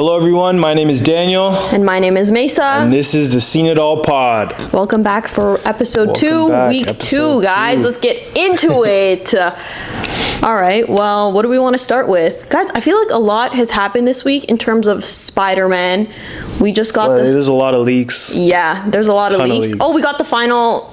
Hello everyone, my name is Daniel. And my name is Mesa. And this is the Seen It All Pod. Welcome back for episode 2, week 2, guys. Let's get into it. All right, well, what do we want to start with? Guys, I feel like a lot has happened this week in terms of Spider-Man. We just got there's a lot of leaks. Yeah, there's a lot of leaks. Oh, we got the final,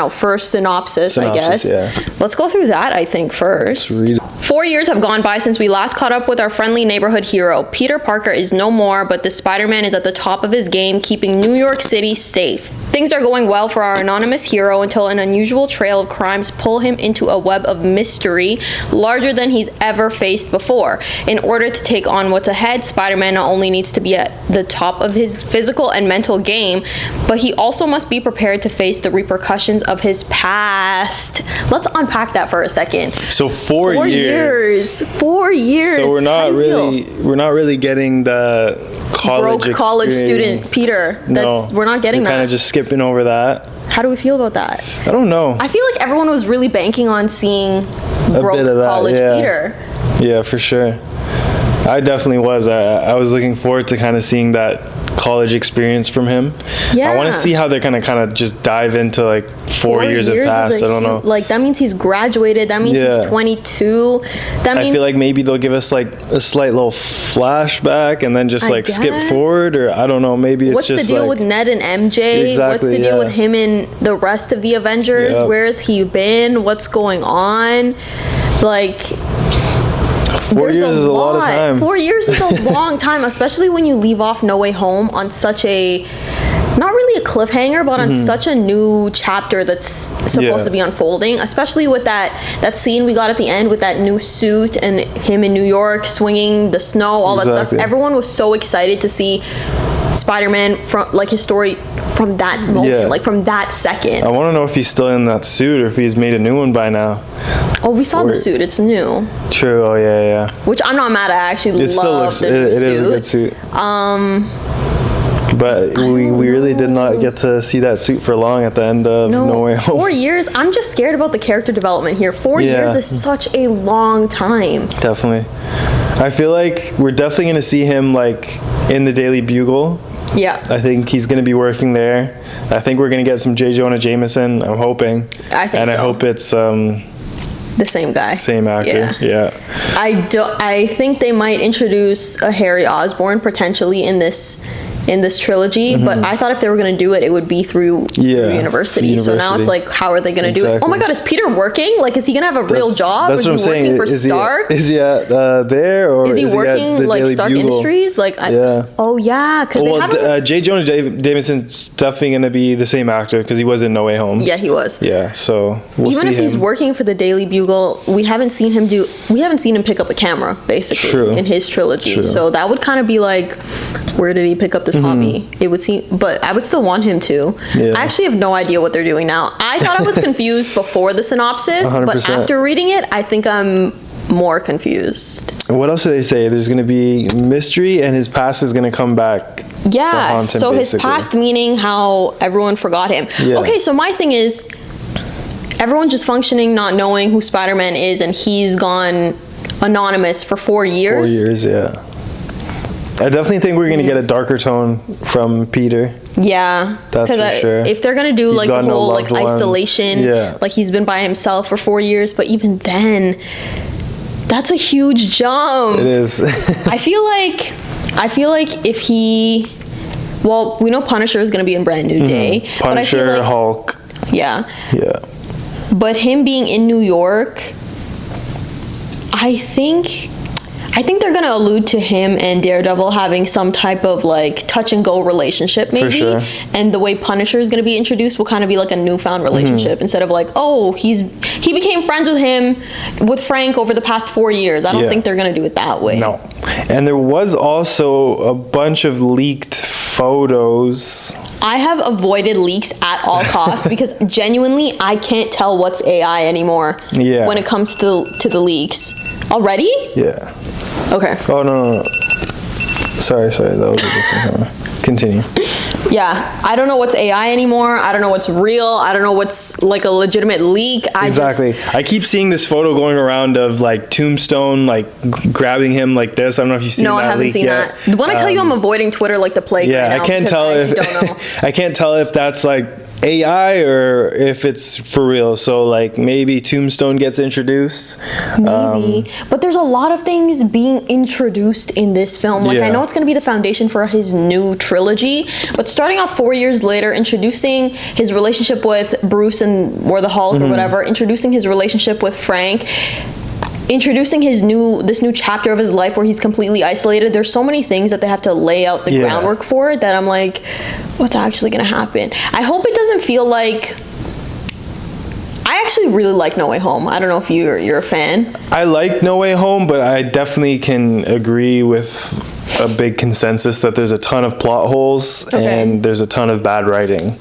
first synopsis, I guess. Yeah. Let's go through that, I think, first. Let's read it. 4 years have gone by since we last caught up with our friendly neighborhood hero. Peter Parker is no more, but the Spider-Man is at the top of his game, keeping New York City safe. Things are going well for our anonymous hero until an unusual trail of crimes pull him into a web of mystery larger than he's ever faced before. In order to take on what's ahead, Spider-Man not only needs to be at the top of his physical and mental game, but he also must be prepared to face the repercussions of his past. Let's unpack that for a second. So 4 years. 4 years. So we're not really getting the college student Peter. We're not getting that. Kind of just skipping over that. How do we feel about that? I don't know. I feel like everyone was really banking on seeing broke college Peter. Yeah, for sure. I definitely was. I was looking forward to kind of seeing that college experience from him. Yeah. I want to see how they're gonna kind of just dive into like 4 years have passed. I don't know. Like that means he's graduated. That means he's 22. I feel like maybe they'll give us like a slight little flashback and then just skip forward, or I don't know. Maybe it's what's just the deal with Ned and MJ? Exactly, what's the deal with him and the rest of the Avengers? Where has he been? What's going on? Like. 4 years is a lot of time. 4 years is a long time, especially when you leave off No Way Home on such a, not really a cliffhanger, but on such a new chapter that's supposed to be unfolding, especially with that scene we got at the end with that new suit and him in New York swinging the snow, all that stuff. Everyone was so excited to see Spider-Man from his story from that moment, from that second. I want to know if he's still in that suit or if he's made a new one by now. Oh, we saw the suit. It's new. True. Oh, yeah. Which I'm not mad at. I actually love the new suit. It is a good suit. But we really did not get to see that suit for long at the end of No Way Home. 4 years. I'm just scared about the character development here. 4 years is such a long time. Definitely. I feel like we're definitely going to see him like in the Daily Bugle. Yeah. I think he's going to be working there. I think we're going to get some J. Jonah Jameson. I'm hoping. I think and I hope it's the same guy. Same actor. Yeah. I think they might introduce a Harry Osborn potentially in this trilogy, but I thought if they were going to do it, it would be through university. So now it's like, how are they going to do it? Oh my God, is Peter working? Like, is he going to have a real job? That's what I'm saying. Working for Stark? Is he at there, or is he working the like Daily Stark Bugle? Industries? Like, oh yeah, because J. Jonah Jameson's definitely going to be the same actor because he was in No Way Home. Yeah, he was. Yeah, so we'll see even if he's working for the Daily Bugle, we haven't seen him pick up a camera basically in his trilogy. So that would kind of be like, where did he pick up this hobby? It would seem, but I would still want him to. I actually have no idea what they're doing now. I thought I was confused before the synopsis, 100%. But after reading it, I think I'm more confused. What else did they say? There's going to be mystery, and his past is going to come back. Yeah, to haunt him, so basically. His past meaning how everyone forgot him. Yeah. Okay, so my thing is, everyone just functioning, not knowing who Spider-Man is, and he's gone anonymous for 4 years. 4 years, yeah. I definitely think we're going to get a darker tone from Peter. Yeah. That's for sure. If they're going to do like the whole like isolation, like he's been by himself for 4 years, but even then, that's a huge jump. It is. I feel like if he, well, we know Punisher is going to be in Brand New Day. Punisher, but I feel like, Hulk. Yeah. Yeah. But him being in New York, I think they're going to allude to him and Daredevil having some type of like touch and go relationship maybe. For sure. And the way Punisher is going to be introduced will kind of be like a newfound relationship instead of like, oh, he became friends with Frank over the past 4 years. I don't think they're going to do it that way. No. And there was also a bunch of leaked photos. I have avoided leaks at all costs because genuinely I can't tell what's AI anymore when it comes to the leaks. Already? Yeah. Okay. Oh, no. Sorry. That was a different camera. Continue. Yeah, I don't know what's AI anymore. I don't know what's real. I don't know what's like a legitimate leak. Exactly. I keep seeing this photo going around of like Tombstone like grabbing him like this. I don't know if you've seen that. No, I haven't seen yet. that. When I tell you I'm avoiding Twitter like the plague Yeah, right now, I can't tell because I if actually don't know. I can't tell if that's like AI or if it's for real. So like maybe Tombstone gets introduced. Maybe. But there's a lot of things being introduced in this film. Like, I Yeah. know it's going to be the foundation for his new trilogy, but starting off 4 years later, introducing his relationship with Bruce and or the Hulk or whatever, introducing his relationship with Frank, introducing this new chapter of his life where he's completely isolated. There's so many things that they have to lay out the groundwork for that I'm like, what's actually gonna happen? I hope it doesn't feel like. I actually really like No Way Home. I don't know if you're a fan. I like No Way Home, but I definitely can agree with a big consensus that there's a ton of plot holes and there's a ton of bad writing.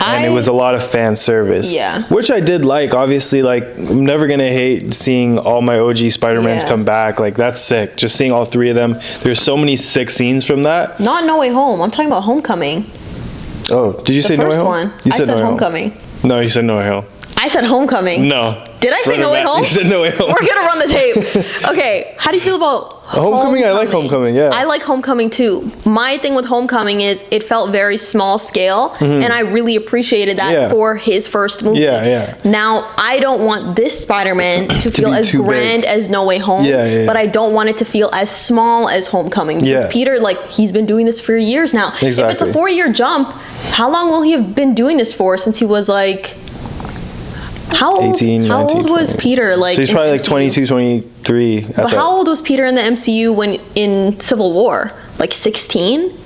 And it was a lot of fan service. Yeah. Which I did like. Obviously, like, I'm never going to hate seeing all my OG Spider-Mans come back. Like, that's sick. Just seeing all three of them. There's so many sick scenes from that. Not No Way Home. I'm talking about Homecoming. Oh, did you say No Way Home? The first one. You I said No Way Home. Homecoming. No, you said No Way Home. I said Homecoming. No. Did I say No Way Home? You said No Way Home. We're gonna run the tape. Okay, how do you feel about Homecoming? I like Homecoming, yeah. I like Homecoming too. My thing with Homecoming is it felt very small scale, and I really appreciated that for his first movie. Yeah. Now, I don't want this Spider-Man to feel be as too grand big. as No Way Home, but I don't want it to feel as small as Homecoming, because Peter, like, he's been doing this for years now. Exactly. If it's a 4-year jump, how long will he have been doing this for since he was like... How old, 18, how 19, old was 20. Peter? Like, So he's in probably the like MCU? 22, 23. But how old was Peter in the MCU when in Civil War? Like 16?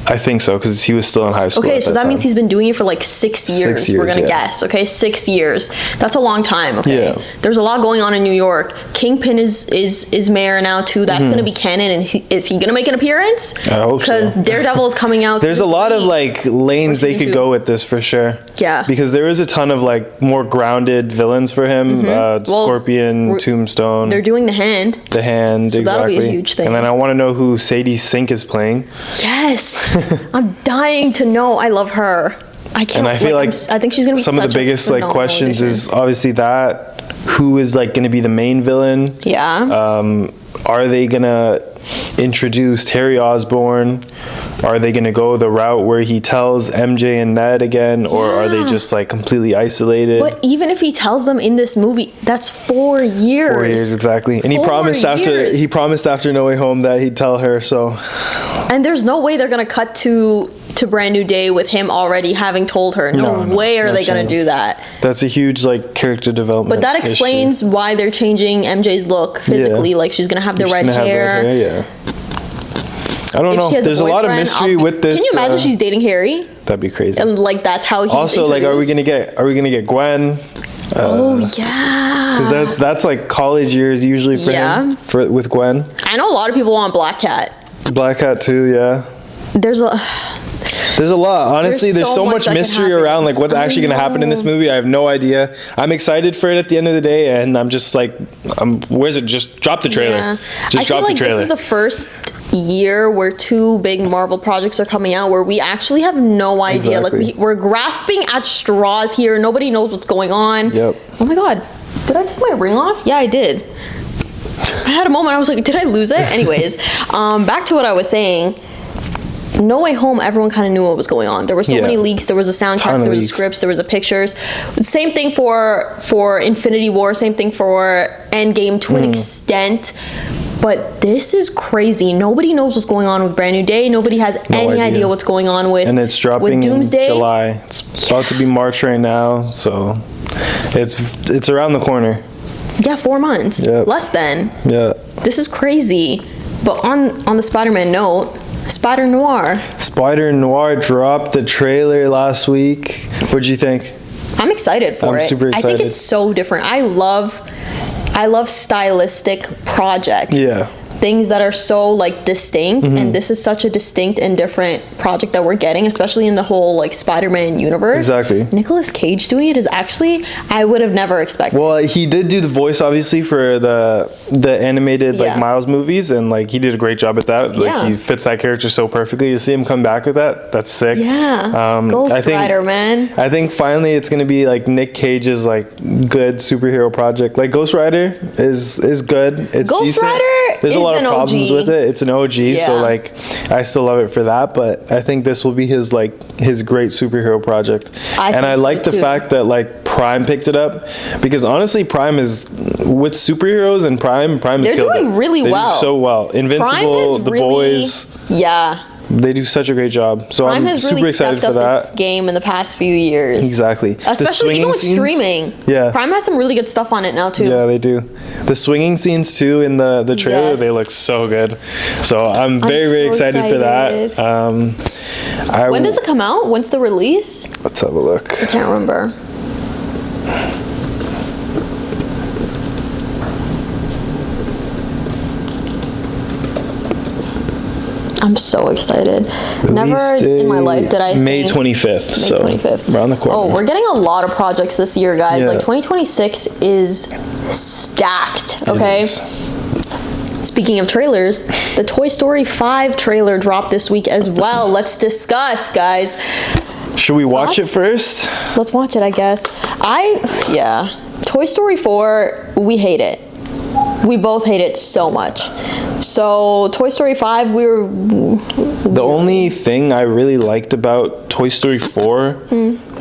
I think so, because he was still in high school. Okay, so that means he's been doing it for like 6 years. 6 years, we're gonna yeah. guess. Okay, 6 years. That's a long time. Okay, Yeah. there's a lot going on in New York. Kingpin is mayor now too. That's gonna be canon. And is he gonna make an appearance? I hope so. Because Daredevil is coming out. There's a lot of like lanes they season could 2. go with this for sure. Yeah. Because there is a ton of like more grounded villains for him. Scorpion, Tombstone, They're doing the Hand. the Hand, So that'll exactly. be a huge thing. And then I want to know who Sadie Sink is playing. Yes, I'm dying to know. I love her. I can't. And I feel like I think she's gonna be some of the such a biggest like phenomenal questions addition. is obviously that who is like going to be the main villain. Yeah. Are they gonna introduce Harry Osborn? Are they gonna go the route where he tells MJ and Ned again, or are they just like completely isolated? But even if he tells them in this movie, that's 4 years. 4 years exactly, and he 4 promised after No Way Home that he'd tell her. So, And there's no way they're gonna cut to Brand New Day with him already having told her. No way are they gonna do that. That's a huge like character development. But that issue. explains why they're changing MJ's look physically. Yeah. Like, she's gonna have the She's red gonna have hair. red hair, yeah. I don't If know. she has There's a lot of boyfriend, mystery with this. Can you imagine she's dating Harry? That'd be crazy. And like that's how he's Also, like, are we introduced? gonna get Gwen? Oh yeah. Because that's like college years usually for him. With Gwen. I know a lot of people want Black Cat. Black Cat too, yeah. There's a lot. Honestly, there's so much that can mystery happen. around like what's actually going to happen in this movie. I have no idea. I'm excited for it at the end of the day, and I'm just like, where's it? Just drop the trailer. Yeah. Just I feel drop like the trailer. this is the first year where 2 big Marvel projects are coming out where we actually have no idea. Exactly. Like we're grasping at straws here. Nobody knows what's going on. Yep. Oh my god. Did I take my ring off? Yeah, I did. I had a moment. I was like, did I lose it? Anyways, back to what I was saying. No Way Home, everyone kind of knew what was going on. There were so many leaks. There was a soundtrack, there was the scripts, there was the pictures. Same thing for Infinity War. Same thing for Endgame to an extent. But this is crazy. Nobody knows what's going on with Brand New Day. Nobody has any idea what's going on with and it's dropping with Doomsday. in July. It's about to be March right now, so it's around the corner. Yeah, 4 months. Yep. Less than. Yeah. This is crazy. But on the Spider-Man note, Spider-Noir. Spider-Noir dropped the trailer last week. What'd you think? I'm excited for I'm it. super I think excited. it's so different. I love stylistic projects. Yeah. things that are so like distinct, and this is such a distinct and different project that we're getting, especially in the whole like Spider-Man universe. Exactly. Nicolas Cage doing it is actually, I would have never expected. Well, he did do the voice obviously for the animated like Miles movies, and like he did a great job at that. Like he fits that character so perfectly. You see him come back with that, that's sick. Ghost Rider, man. I think finally it's gonna be like Nick Cage's like good superhero project. Like Ghost Rider is good. It's Ghost decent. Rider There's a lot of problems OG. with it. It's an OG, so like I still love it for that. But I think this will be his great superhero project. I like the fact that like Prime picked it up, because honestly Prime is with superheroes, and Prime is they're doing really well. Do so well. Invincible, The Boys. Yeah. They do such a great job. So Prime I'm has super really excited stepped for up that. its game in the past few years. Exactly. Especially even with streaming. Yeah. Prime has some really good stuff on it now too. Yeah, they do. The swinging scenes too in the trailer, they look so good. So I'm very excited for that. When does it come out? When's the release? Let's have a look. I can't remember. I'm so excited. Never in my life did I May think 25th. May 25th. Around the corner. Oh, we're getting a lot of projects this year, guys. Like 2026 is stacked, okay? Speaking of trailers, the Toy Story 5 trailer dropped this week as well. Let's discuss, guys. Should we watch it first? Let's watch it, I guess. Toy Story 4, we hate it. We both hate it so much. So Toy Story 5, the only thing I really liked about Toy Story 4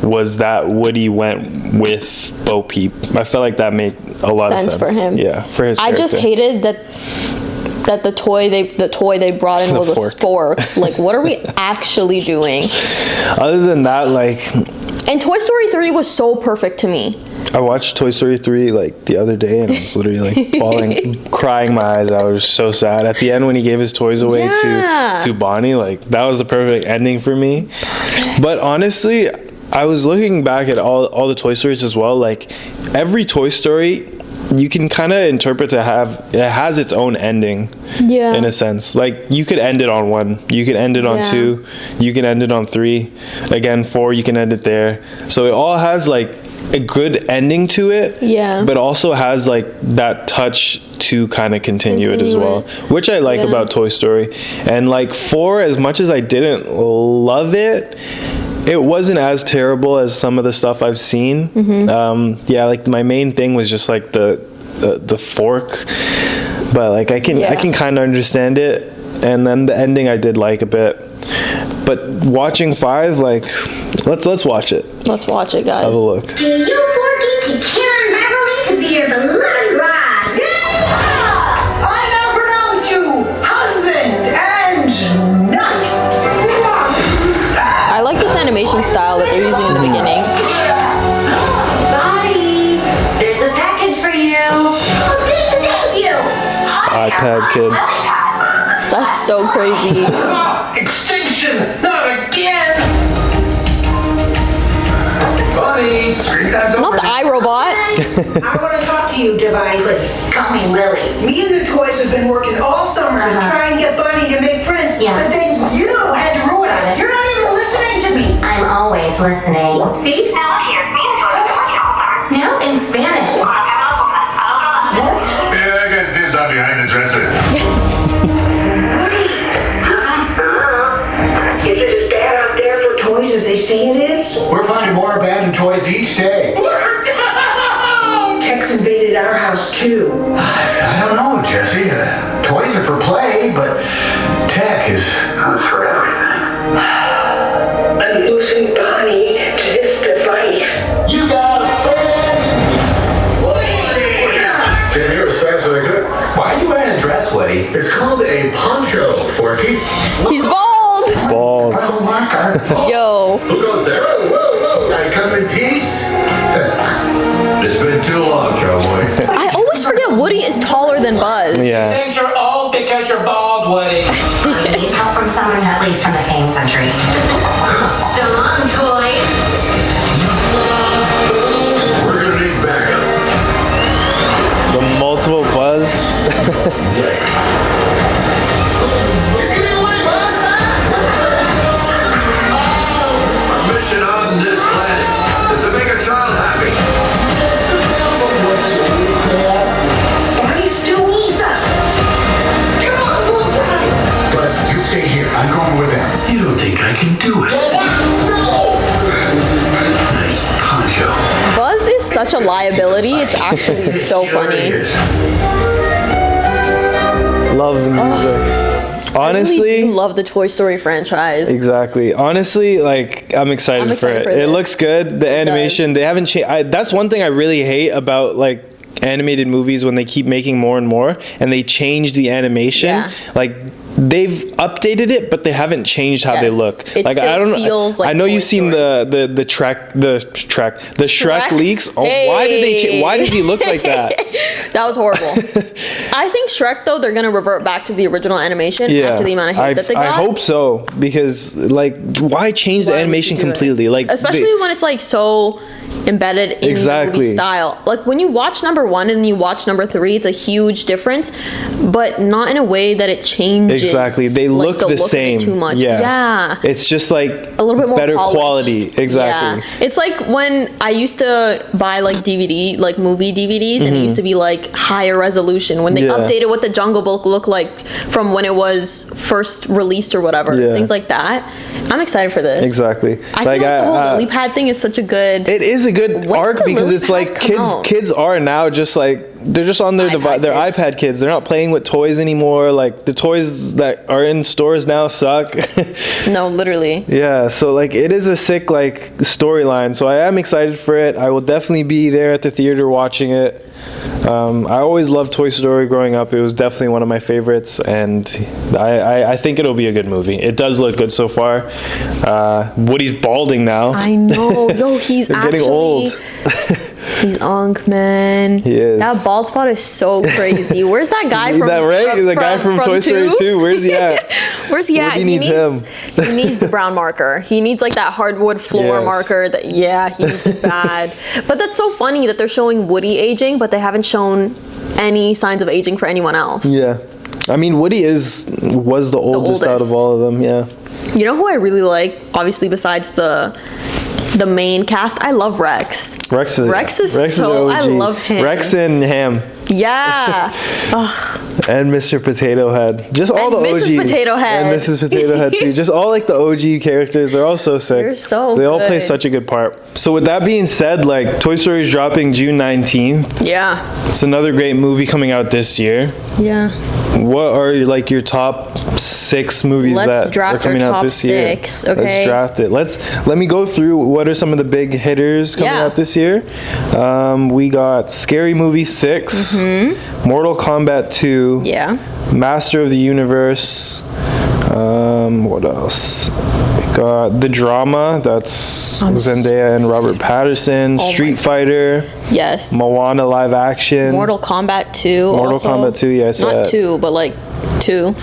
was that Woody went with Bo Peep. I felt like that made a lot of sense for him. Yeah, for his character. I just hated that the toy they brought in was a spork. Like, what are we actually doing? Other than that, like, and Toy Story 3 was so perfect to me. I watched Toy Story 3 like the other day, and I was literally like bawling, crying my eyes out. I was so sad at the end when he gave his toys away to Bonnie. Like, that was the perfect ending for me. But honestly, I was looking back at all the Toy Stories as well. Like, every Toy Story, you can kind of interpret it has its own ending. Yeah. In a sense, like, you could end it on 1, you could end it on 2, you can end it on 3, again 4, you can end it there. So it all has like a good ending to it, but also has like that touch to kind of continue it as well, which I like about Toy Story. And like 4, as much as I didn't love it, it wasn't as terrible as some of the stuff I've seen. Like my main thing was just like the fork, but like I can kind of understand it. And then the ending I did like a bit. But watching 5, like, let's watch it. Let's watch it, guys. Have a look. Do you, Forky, to Karen Beverly to be your beloved bride? Yeah! I now pronounce you husband and knife. I like this animation style that they're using in the beginning. Buddy, there's a package for you. Oh, thank you. iPad kid. That's so crazy. Extinction! Not again! Buddy, screen time's over. Not the iRobot. I want to talk to you, Device. Call me Lily. Me and the toys have been working all summer to try and get Bunny to make friends, but then you had to ruin it. You're not even listening to me. I'm always listening. See? Now look here. Me and the toys have been working all summer. No, in Spanish. What? Yeah, I got dibs on behind the dresser. Is it as bad out there for toys as they say it is? We're finding more abandoned toys each day. We're down! Tex invaded our house too. I don't know, Jesse. Toys are for play, but tech is for everything. I'm losing Bonnie to this device. You got a friend! Came here as fast as I could. Why are you wearing a dress, Woody? It's called a poncho, Forky. He's bald. Bald. Oh, my God. Yo. Who goes there? Whoa, whoa, whoa. I come in peace. It's been too long, cowboy. I always forget Woody is taller than Buzz. Yeah. Things are old because you're bald, Woody. Needs help from someone at least from the same century. So long, toys. We're gonna need backup. The multiple Buzz. on with them. You don't think I can do it? Nice poncho. Buzz is such a liability. It's actually so funny. Love the music. Honestly, I really do love the Toy Story franchise. Exactly. Honestly, like I'm excited for it. It looks good. The animation, they haven't changed. That's one thing I really hate about like animated movies, when they keep making more and more and they change the animation. Yeah. Like they've updated it, but they haven't changed how they look. It like still I don't feels like I know Toy you've seen Story. the Shrek leaks. Oh, why did he look like that? That was horrible. I think Shrek, though, they're gonna revert back to the original animation after the amount of hate that they got. I hope so, because like why change the animation completely? Like especially when it's like so embedded in the movie style. Like when you watch number 1 and you watch number 3, it's a huge difference, but not in a way that it changes. Exactly, they look the same. Too much. Yeah, it's just like a little bit more better polished. Quality. Exactly. Yeah. It's like when I used to buy like DVD, like movie DVDs, and it used to be like higher resolution. When they updated what the Jungle Book looked like from when it was first released or whatever, things like that. I'm excited for this. Exactly. I feel like the whole lily pad thing is such a good. It is a good arc because it's like kids are now just like they're just on their iPad kids. They're not playing with toys anymore. Like the toys that are in stores now suck. No, literally. Yeah, so like it is a sick like storyline. So I am excited for it. I will definitely be there at the theater watching it. I always loved Toy Story growing up. It was definitely one of my favorites, and I think it'll be a good movie. It does look good so far. Woody's balding now. I know. Yo, he's getting old. He's Unk, man. He is. That bald spot is so crazy. Where's that guy from? That right? The guy from Toy Story 2. Where's he at? Where's he at? He needs the brown marker. He needs like that hardwood floor marker. He needs it bad. But that's so funny that they're showing Woody aging, but they haven't shown any signs of aging for anyone else. Yeah. I mean, Woody was the oldest out of all of them. Yeah. You know who I really like? Obviously, besides the main cast, I love Rex. Rex is so I love him. Rex and Ham. Yeah. And Mr. Potato Head. Just all the Mrs. OG. Potato Head. And Mrs. Potato Head too. Just all like the OG characters. They're all so sick. They're so They all play such a good part. So with that being said, like Toy Story is dropping June 19th. Yeah. It's another great movie coming out this year. Yeah. What are like your top 6 movies that are coming out this year? Okay. Let's draft it. Let me go through what are some of the big hitters coming out this year. We got Scary Movie 6, Mortal Kombat 2, Master of the Universe. What else? We got The Drama. That's Zendaya and Robert Pattinson. Street Fighter. Yes. Moana live action. Mortal Kombat 2. Mortal Kombat 2. Yes. Not 2, but like 2.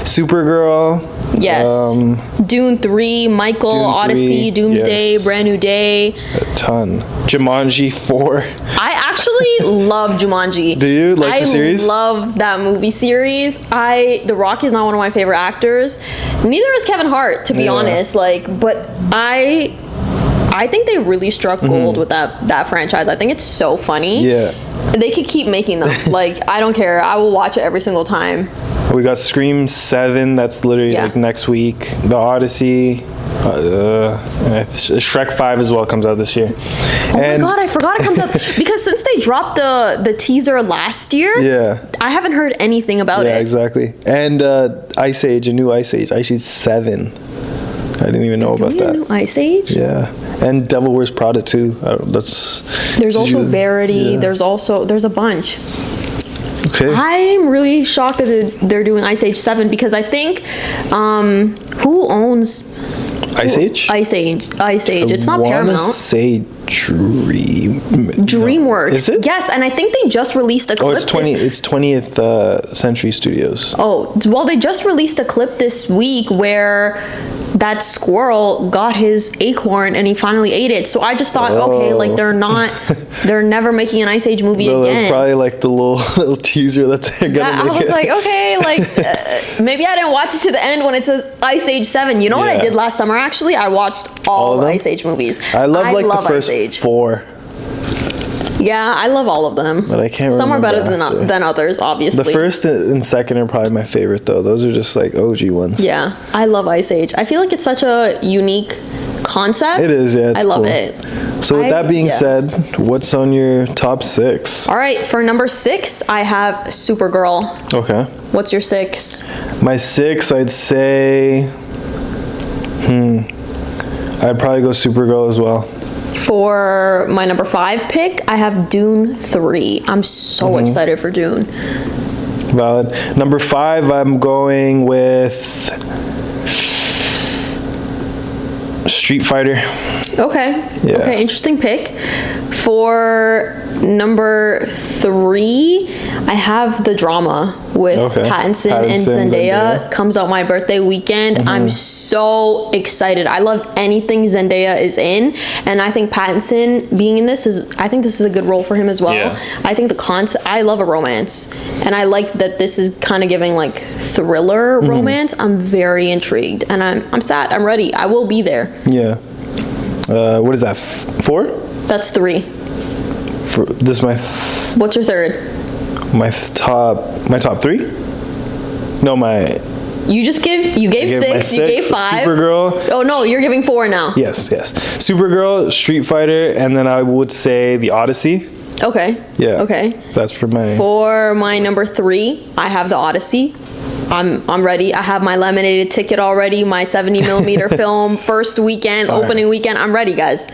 Supergirl. Yes. Dune 3, Michael, Dune 3, Odyssey, Doomsday, Brand New Day. A ton. Jumanji 4. I actually love Jumanji. Do you like the series? I love that movie series. The Rock is not one of my favorite actors. Neither is Kevin Hart, to be honest. But I think they really struck gold with that franchise. I think it's so funny. Yeah. They could keep making them. Like, I don't care. I will watch it every single time. We got Scream 7. That's literally like next week. The Odyssey. Shrek 5 as well comes out this year. Oh my god, I forgot it comes out. Because since they dropped the teaser last year, I haven't heard anything about it. Yeah, exactly. And Ice Age, a new Ice Age. Ice Age 7. I didn't even know about that. A new Ice Age? Yeah. And Devil Wears Prada too. There's also Verity. There's a bunch. Okay. I'm really shocked that they're doing Ice Age 7 because I think who owns Ice Age? Ice Age. It's not Paramount. Say DreamWorks. Is it? Yes, and I think they just released a clip. It's 20th Century Studios. Oh, well, they just released a clip this week where that squirrel got his acorn and he finally ate it. So I just thought, okay, like they're never making an Ice Age movie again. That was probably like the little teaser that they're gonna make. I was like, okay, like maybe I didn't watch it to the end when it says Ice Age 7. You know what I did last summer? Actually, I watched all the Ice Age movies. I love the first 4. Yeah, I love all of them. But I can't Some are remember better after. than others, obviously. The first and second are probably my favorite, though. Those are just like OG ones. Yeah, I love Ice Age. I feel like it's such a unique concept. It is, yeah. It's I love cool. it. So with that being yeah. said, what's on your top 6? All right, for number 6, I have Supergirl. Okay. What's your 6? My 6, I'd say, I'd probably go Supergirl as well. For my number 5 pick, I have Dune 3. I'm so excited for Dune. Valid. Number 5, I'm going with Street Fighter. Okay. Yeah. Okay, interesting pick. For number 3, I have the drama with Pattinson and Zendaya. Comes out my birthday weekend. I'm so excited. I love anything Zendaya is in, and I think Pattinson being in this is a good role for him as well. Yeah. I think the concept, I love a romance, and I like that this is kind of giving like thriller romance. I'm very intrigued, and I'm sad. I'm ready. I will be there. Yeah. What is that? 4? That's 3. This is my What's your 3rd? my top 3? No, you gave 6, you gave 5. Supergirl. Oh no, you're giving 4 now. Yes. Supergirl, Street Fighter, and then I would say the Odyssey. Okay. Yeah. Okay. That's for my number 3, I have the Odyssey. I'm ready. I have my laminated ticket already, my 70 millimeter film, first weekend, opening weekend. I'm ready, guys.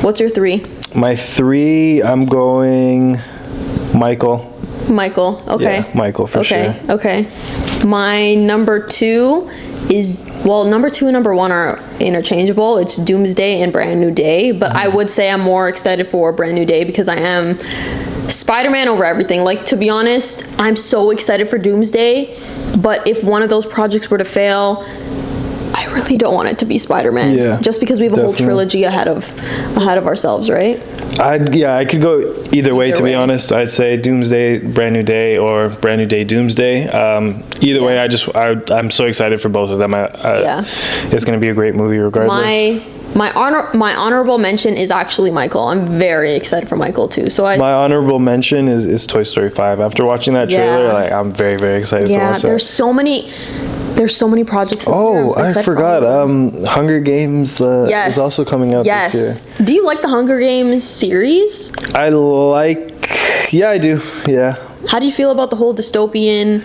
What's your 3? My 3, I'm going Michael. Okay. Yeah, Michael for sure. Okay. My number 2 is, number 2 and number 1 are interchangeable. It's Doomsday and Brand New Day, but I would say I'm more excited for Brand New Day because I am Spider-Man over everything. Like, to be honest, I'm so excited for Doomsday, but if one of those projects were to fail, I really don't want it to be Spider-Man. Yeah, just because we have a whole trilogy ahead of ourselves, right? I could go either way, to be honest. I'd say Doomsday, Brand New Day, or Brand New Day, Doomsday. Either way, I'm so excited for both of them. It's going to be a great movie regardless. My honorable mention is actually Michael. I'm very excited for Michael too. So my honorable mention is Toy Story 5. After watching that trailer, I'm very, very excited to watch that. There's so many projects this year. Oh, I forgot. Hunger Games is also coming out this year. Do you like the Hunger Games series? I do. Yeah. How do you feel about the whole dystopian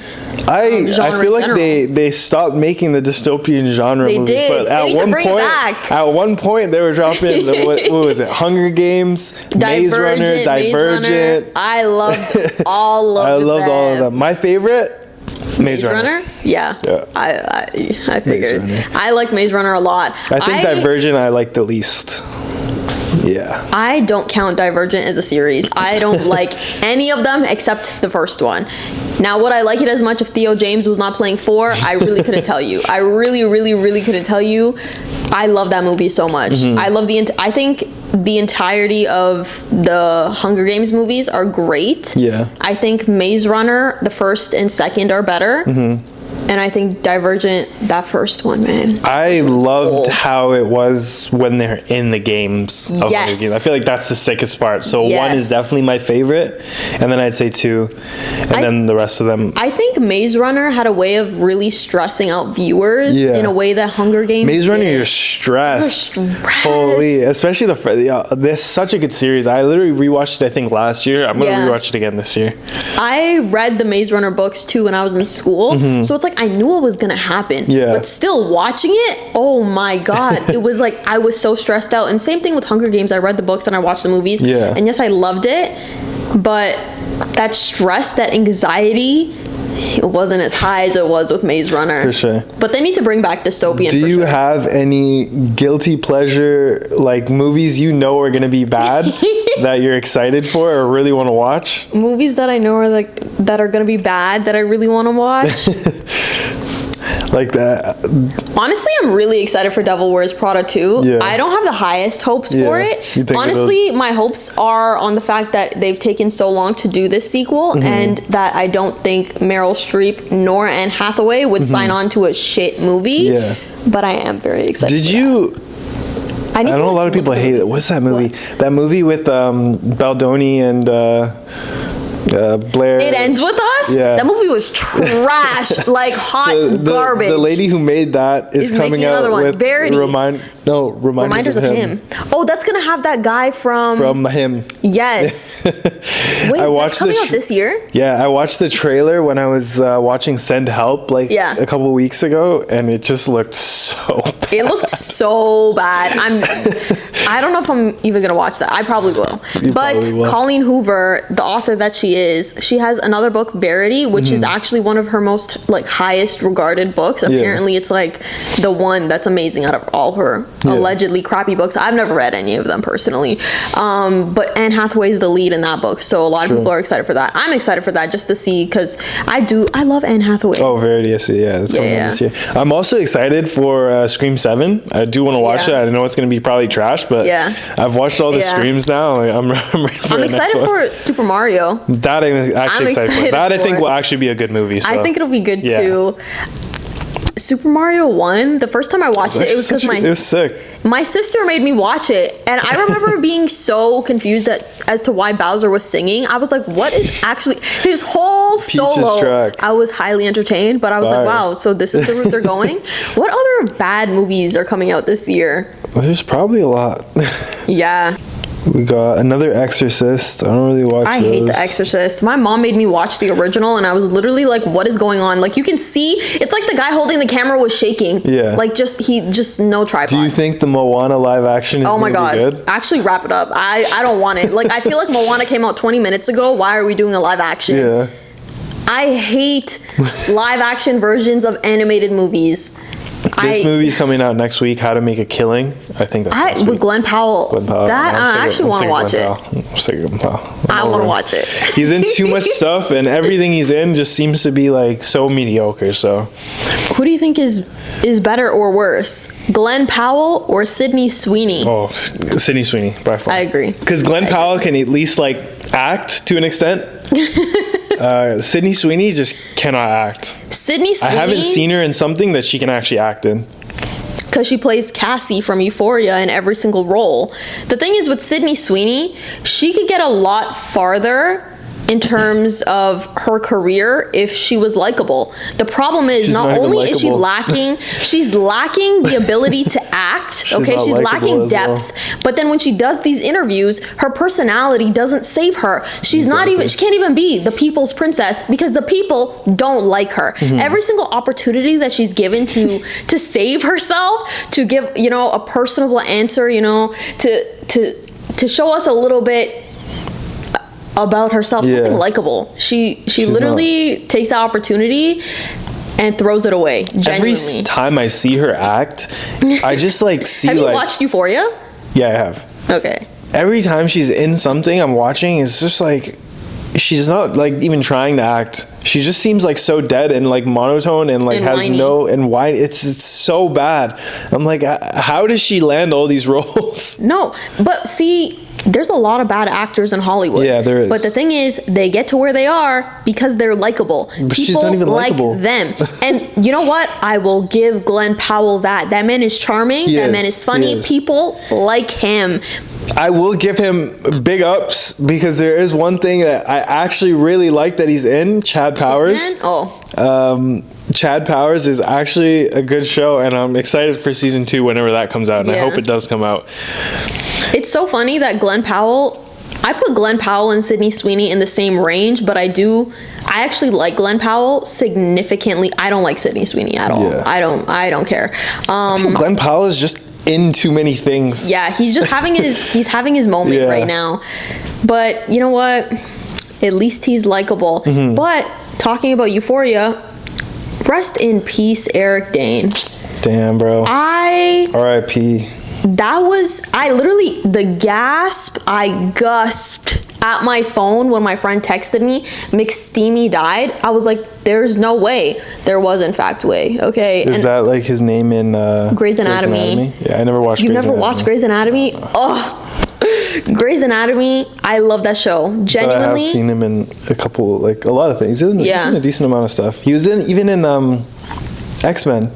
I genre feel in like general? they stopped making the dystopian genre movies. They did. But They need to bring it back. At one point they were dropping what was it? Hunger Games, Maze Runner, Divergent. I loved all of them. I loved all of them. My favorite, Maze Runner. Yeah. I figured. I like Maze Runner a lot. I think Divergent I like the least. Yeah. I don't count Divergent as a series. I don't like any of them except the first one. Now, would I like it as much if Theo James was not playing 4? I really couldn't tell you. I really, really, really couldn't tell you. I love that movie so much. I love I think the entirety of the Hunger Games movies are great. Yeah. I think Maze Runner, the first and second, are better. And I think Divergent, that first one, man. I loved how it was when they're in the games of Hunger Games. I feel like that's the sickest part. So 1 is definitely my favorite, and then I'd say 2, and then the rest of them. I think Maze Runner had a way of really stressing out viewers in a way that Hunger Games Maze Runner, didn't. you're stressed. Holy, especially this such a good series. I literally rewatched it, I think, last year. I'm gonna rewatch it again this year. I read the Maze Runner books too when I was in school, so it's like I knew what was gonna happen. But still watching it, oh my god, it was like I was so stressed out. And same thing with Hunger Games. I read the books and I watched the movies. And yes, I loved it, but that stress, that anxiety, it wasn't as high as it was with Maze Runner. For sure. But they need to bring back dystopian. Do you have any guilty pleasure movies you know are gonna be bad that you're excited for or really want to watch? Movies that I know are that are gonna be bad that I really want to watch. Like that. Honestly, I'm really excited for Devil Wears Prada 2. I don't have the highest hopes for it. Honestly, my hopes are on the fact that they've taken so long to do this sequel and that I don't think Meryl Streep nor Anne Hathaway would sign on to a shit movie. But I am very excited. Did you... I know a lot of people hate it. What's that movie? That movie with Baldoni and Blair. It Ends With Us? Yeah. That movie was trash. Like hot garbage. The lady who made that is coming out with Verity. Reminders of Him. Oh, that's gonna have that guy from Him. Yes. Wait, that's coming out this year? Yeah, I watched the trailer when I was watching Send Help a couple weeks ago, and it just looked so bad. It looked so bad. I don't know if I'm even gonna watch that. I probably will. But Colleen Hoover, the author that she has another book, Verity, which is actually one of her most highest regarded books. Apparently it's the one that's amazing out of all her allegedly crappy books. I've never read any of them personally, but Anne Hathaway is the lead in that book, so a lot of people are excited for that. I'm excited for that just to see, because I love Anne Hathaway. Oh, Verity, I see. Yeah, it's coming out this year. I'm also excited for Scream 7. I do want to watch it. I know it's going to be probably trash, but I've watched all the Screams now. I'm ready for I'm excited for Super Mario. That I'm actually excited for. That I think will actually be a good movie. So. I think it'll be good too. Super Mario 1, the first time I watched it was because it was sick. My sister made me watch it, and I remember being so confused as to why Bowser was singing. I was like, what is actually his whole solo? Track. I was highly entertained, but I was like, wow, so this is the route they're going? What other bad movies are coming out this year? Well, there's probably a lot. Yeah. We got another Exorcist. I don't really watch those. I hate The Exorcist. My mom made me watch the original, and I was literally like, what is going on? You can see, it's like the guy holding the camera was shaking. Yeah. Just no tripod. Do you think the Moana live action is going to be good? Actually, wrap it up. I don't want it. I feel like Moana came out 20 minutes ago. Why are we doing a live action? Yeah. I hate live action versions of animated movies. This movie's coming out next week, How to Make a Killing. I think that's with Glenn Powell. That I actually want to watch it. I'm sick of Glenn Powell. I want to watch it. He's in too much stuff, and everything he's in just seems to be so mediocre. So, who do you think is better or worse, Glenn Powell or Sydney Sweeney? Oh, Sydney Sweeney by far. I agree. Because Glenn Powell can at least act to an extent. Sydney Sweeney just cannot act. Sydney Sweeney, I haven't seen her in something that she can actually act in. Because she plays Cassie from Euphoria in every single role. The thing is with Sydney Sweeney, she could get a lot farther in terms of her career if she was likable. The problem is she's not only is she's lacking the ability to act, she's lacking depth, but then when she does these interviews, her personality doesn't save her. She's not even, she can't even be the people's princess because the people don't like her. Every single opportunity that she's given to save herself, to give, a personable answer, to show us a little bit about herself, something likable. She's literally takes that opportunity and throws it away. Genuinely. Every time I see her act, I just see. Have you watched Euphoria? Yeah, I have. Okay. Every time she's in something I'm watching, it's just she's not even trying to act. She just seems so dead and monotone and has whiny. Whiny. It's so bad. I'm how does she land all these roles? No, but see, there's a lot of bad actors in Hollywood. Yeah, there is. But the thing is, they get to where they are because they're likable. But she's not even likable. Them. And you know what? I will give Glenn Powell that. That man is charming. That man is funny. People like him. I will give him big ups because there is one thing that I actually really like that he's in, Chad Powers. Chad Powers is actually a good show, and I'm excited for season 2 whenever that comes out, and I hope it does come out. It's so funny that Glenn Powell, I put Glenn Powell and Sydney Sweeney in the same range, but I actually like Glenn Powell significantly. I don't like Sydney Sweeney at all. Yeah. I don't care. I think Glenn Powell is just in too many things. Yeah, he's just having his moment right now. But you know what? At least he's likable. But talking about Euphoria, rest in peace, Eric Dane. Damn, bro. R.I.P. The gasp, I gasped at my phone when my friend texted me, McSteamy died. I was like, there's no way. There was, in fact, way. Okay. Is that his name in Grey's Anatomy? Yeah, I never watched You've never watched Grey's Anatomy? Oh. Grey's Anatomy, I love that show. Genuinely. But I have seen him in a lot of things. He's in a decent amount of stuff. He was even in X-Men.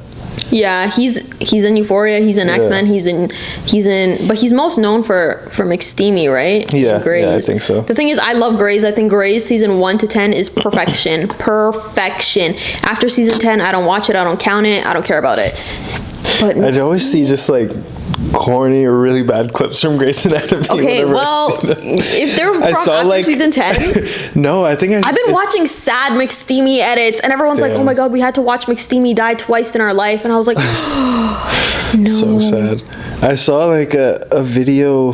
Yeah, he's in Euphoria. He's in X-Men. He's in, but he's most known for McSteamy, right? Yeah, Grey's. yeah, I think so. The thing is, I love Grey's. I think Grey's season 1 to 10 is perfection. Perfection. After season 10, I don't watch it. I don't count it. I don't care about it. But I'd always see just like corny or really bad clips from Grey's Anatomy. Okay, well, if they're from after season 10. No, I think I've been watching sad McSteamy edits, and everyone's like, "Oh my god, we had to watch McSteamy die twice in our life," and I was like, "No." So sad. I saw like a video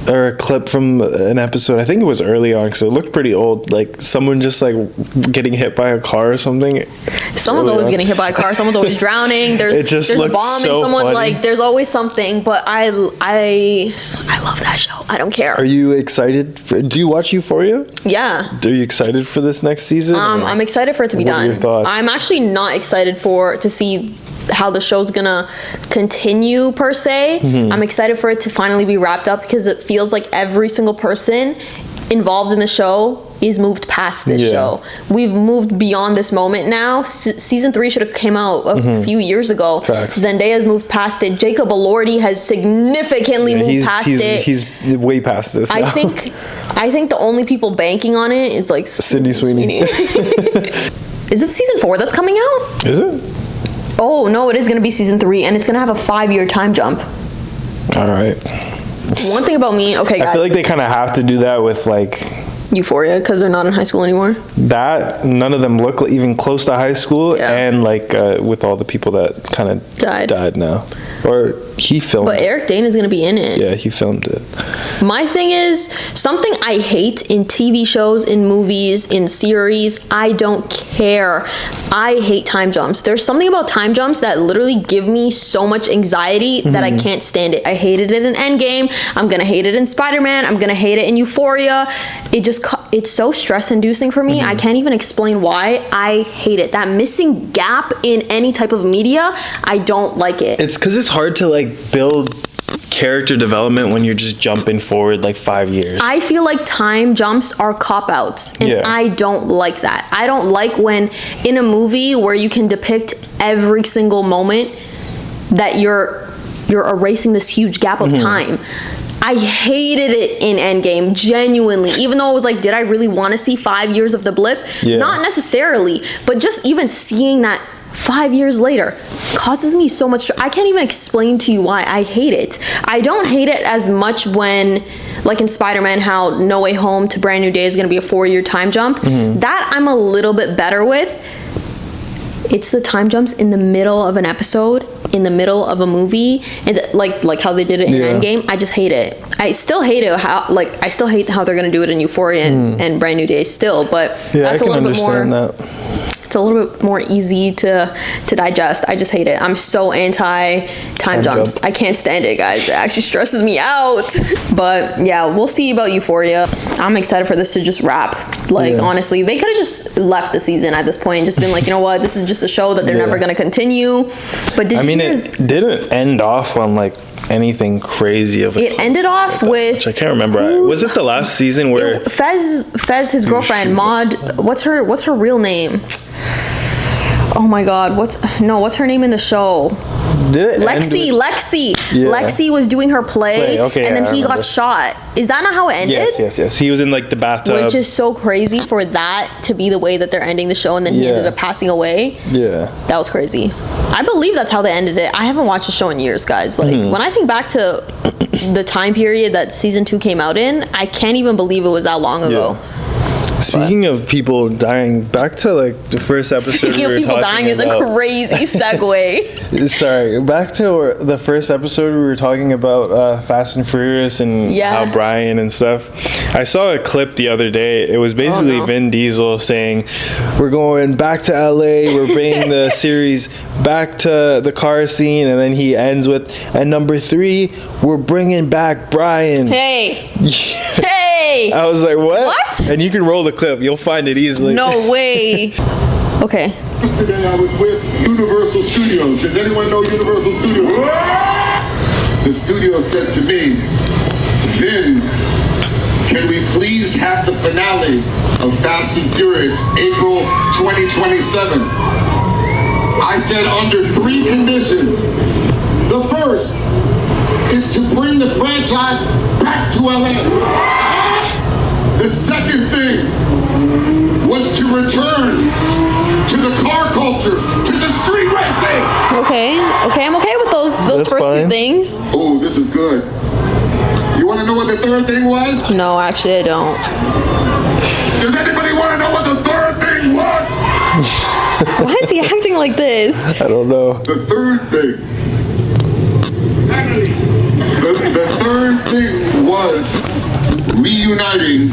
or a clip from an episode. I think it was early on because it looked pretty old. Like someone just like getting hit by a car or something. Someone's always getting hit by a car. Someone's always drowning. There's a bomb so and someone funny. like there's always something. But I love that show. I don't care. Are you excited? Do you watch Euphoria? Yeah. Are you excited for this next season? I'm excited for it to be What done. are your thoughts? I'm actually not excited to see how the show's gonna continue per se. Mm-hmm. I'm excited for it to finally be wrapped up because it feels like every single person involved in the show is moved past this show. We've moved beyond this moment now. Season 3 should have came out a few years ago. Facts. Zendaya's moved past it. Jacob Elordi has significantly moved past it. He's way past this now. I think the only people banking on it is like Sydney Sweeney. Is it season 4 that's coming out? Is it? Oh no, it is going to be season 3, and it's going to have a 5-year time jump. All right. One thing about me, okay, guys. I feel like they kind of have to do that with like Euphoria, because they're not in high school anymore. that. None of them look even close to high school, Yeah. and like with all the people that kind of died now, or he filmed. But Eric Dane is going to be in it. Yeah, he filmed it. My thing is, something I hate in TV shows, in movies, in series, I don't care. I hate time jumps. There's something about time jumps that literally give me so much anxiety that I can't stand it. I hated it in Endgame. I'm going to hate it in Spider-Man. I'm going to hate it in Euphoria. It's so stress-inducing for me. I can't even explain why. I hate it. That missing gap in any type of media, I don't like it. It's because it's hard to like build character development when you're just jumping forward like 5 years. I feel like time jumps are cop-outs, and Yeah. I don't like that. I don't like when in a movie where you can depict every single moment that you're erasing this huge gap of time. I hated it in Endgame, genuinely. Even though it was like, did I really want to see 5 years of the blip? Yeah. Not necessarily, but just even seeing that 5 years later causes me so much I can't even explain to you why I hate it. I don't hate it as much when, like in Spider-Man, how No Way Home to Brand New Day is going to be a 4-year time jump. That I'm a little bit better with. It's the time jumps in the middle of an episode, in the middle of a movie, and like how they did it in Endgame. I just hate it. I still hate it I still hate how they're gonna do it in Euphoria and Brand New Day still, but Yeah, that's I a can little bit more. understand that. It's a little bit more easy to digest. I just hate it. I'm so anti time jumps. I can't stand it, guys. It actually stresses me out. But yeah, we'll see about Euphoria. I'm excited for this to just wrap. Like, honestly, they could have just left the season at this point and just been like, you know what, this is just a show that they're never going to continue. But it didn't end off on like anything crazy of it ended off with, which I can't remember. Was it the last season where Fez, his girlfriend, Maud, what's her real name? Oh my god, what's her name in the show? did it Lexi. Yeah. Lexi was doing her play, okay, and then I he got remember. shot. Is that not how it ended? Yes. He was in like the bathtub. Which is so crazy for that to be the way that they're ending the show, and then he ended up passing away. Yeah. That was crazy. I believe that's how they ended it. I haven't watched the show in years, guys. Like, when I think back to the time period that season 2 came out in, I can't even believe it was that long ago. Speaking of people dying, back to like the first episode. Speaking of people dying is a crazy segue. Sorry, back to the first episode we were talking about Fast and Furious and how Brian and stuff. I saw a clip the other day. It was basically Vin Diesel saying, "We're going back to LA. We're bringing the series back to the car scene," and then he ends with, "And number 3, we're bringing back Brian." Hey. Hey. I was like, what? What? And you can roll the clip. You'll find it easily. No way. Okay. Yesterday I was with Universal Studios. Does anyone know Universal Studios? The studio said to me, "Vin, can we please have the finale of Fast and Furious April 2027? I said under 3 conditions. The first is to bring the franchise back to LA. The second thing was to return to the car culture, to the street racing. Okay, I'm okay with those That's first fine. 2 things. Oh, this is good. You want to know what the third thing was? No, actually, I don't. Does anybody want to know what the third thing was? Why is he acting like this? I don't know. The third thing. The third thing was reuniting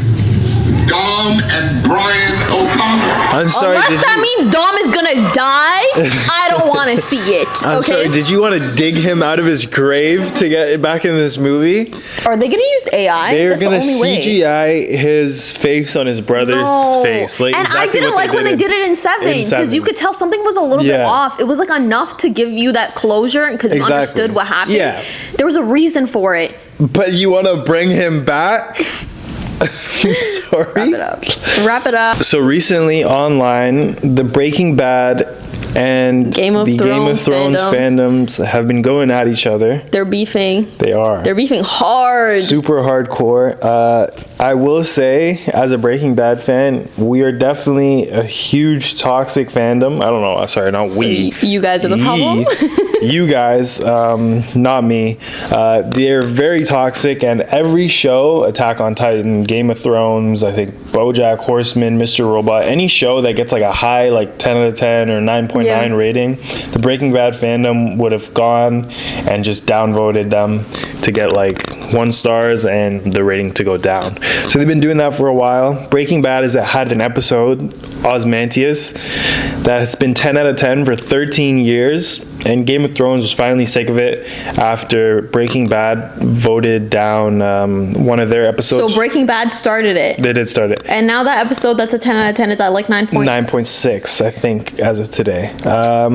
Dom and Brian O'Connor. I'm sorry. Unless that means Dom is gonna die, I don't want to see it. I'm Okay. sorry. Did you want to dig him out of his grave to get back in this movie? Are they gonna use AI? They're That's the gonna only way. CGI his face on his brother's No. face. Like and I exactly didn't what like when they did it in 7 because you could tell something was a little bit Yeah. off. It was like enough to give you that closure because you Exactly. understood what happened. Yeah. There was a reason for it. But you want to bring him back? I'm sorry. Wrap it up. So recently online, the Breaking Bad and Game of the Game of Thrones Thrones fandoms have been going at each other. They're beefing. They are. They're beefing hard. Super hardcore. I will say, as a Breaking Bad fan, we are definitely a huge toxic fandom. I don't know. Sorry, not we. You guys are the problem? You guys, not me. They're very toxic, and every show, Attack on Titan, Game of Thrones, I think BoJack Horseman, Mr. Robot, any show that gets like a high, like 10 out of 10 or 9.9 rating, the Breaking Bad fandom would have gone and just downvoted them to get like 1 stars and the rating to go down. So they've been doing that for a while. Breaking Bad has had an episode, Osmantius, that has been 10 out of 10 for 13 years. And Game of Thrones was finally sick of it after Breaking Bad voted down one of their episodes. So Breaking Bad started it. They did start it. And now that episode that's a 10 out of 10 is at like 9.6. 9.6, I think, as of today.